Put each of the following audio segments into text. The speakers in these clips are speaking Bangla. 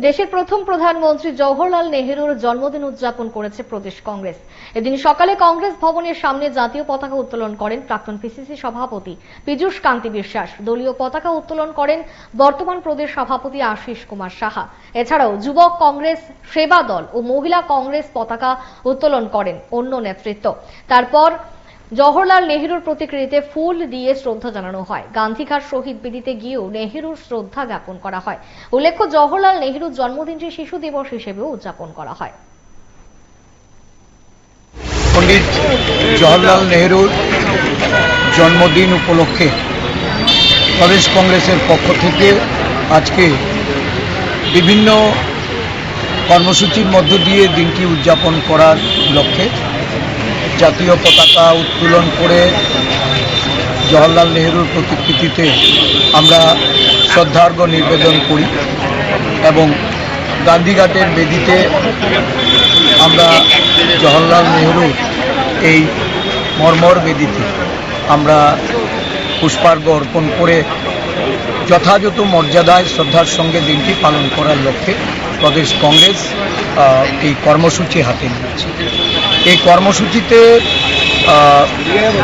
দেশের প্রথম প্রধানমন্ত্রী জওহরলাল নেহেরুর জন্মদিন উদযাপন করেছে প্রদেশ কংগ্রেস। এদিন সকালে কংগ্রেস ভবনের সামনে জাতীয় পতাকা উত্তোলন করেন প্রাক্তন পিসিসি সভাপতি পীযূষ কান্তি বিশ্বাস। দলীয় পতাকা উত্তোলন করেন বর্তমান প্রদেশ সভাপতি আশিস কুমার সাহা। এছাড়াও যুবক কংগ্রেস, সেবা দল ও মহিলা কংগ্রেস পতাকা উত্তোলন করেন অন্য নেতৃত্ব। তারপর জওহরলাল নেহেরুর প্রতিকৃতিতে ফুল দিয়ে শ্রদ্ধা জানানো হয়। গান্ধীঘাট শহীদ বেদিতে গিয়েও নেহেরুর শ্রদ্ধা জ্ঞাপন করা হয়। উল্লেখ্য, জওহরলাল নেহেরুর জন্মদিনটি শিশু দিবস হিসেবেও উদযাপন করা হয়। পণ্ডিত জওহরলাল নেহেরুর জন্মদিন উপলক্ষে প্রদেশ কংগ্রেসের পক্ষ থেকে আজকে বিভিন্ন কর্মসূচির মধ্য দিয়ে দিনটি উদযাপন করার লক্ষ্যে জাতীয় পতাকা উত্তোলন করে জওহরলাল নেহেরুর প্রতিকৃতিতে আমরা শ্রদ্ধার্ঘ্য নিবেদন করি এবং গান্ধীঘাটের বেদিতে আমরা জওহরলাল নেহেরুর এই মর্মর বেদিতে আমরা পুষ্পার্ঘ্য অর্পণ করে যথাযথ মর্যাদায় শ্রদ্ধার সঙ্গে দিনটি পালন করার লক্ষ্যে প্রদেশ কংগ্রেস এই কর্মসূচি হাতে নিয়েছে। এই কর্মসূচিতে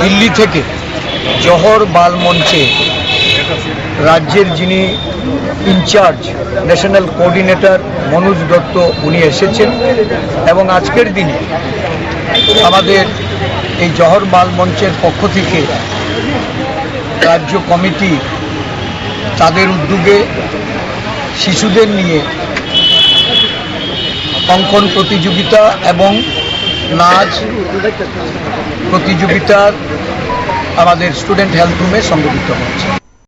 দিল্লি থেকে জওহর বাল মঞ্চে রাজ্যের যিনি in-charge national coordinator Manoj Dutta উনি এসেছেন এবং আজকের দিনে আমাদের এই জওহর বাল মঞ্চের পক্ষ থেকে রাজ্য কমিটি তাদের উদ্যোগে শিশুদের নিয়ে অঙ্কন প্রতিযোগিতা এবং নাচ প্রতিযোগিতার আমাদের স্টুডেন্ট হেলথ রুমে সংগঠিত হচ্ছে।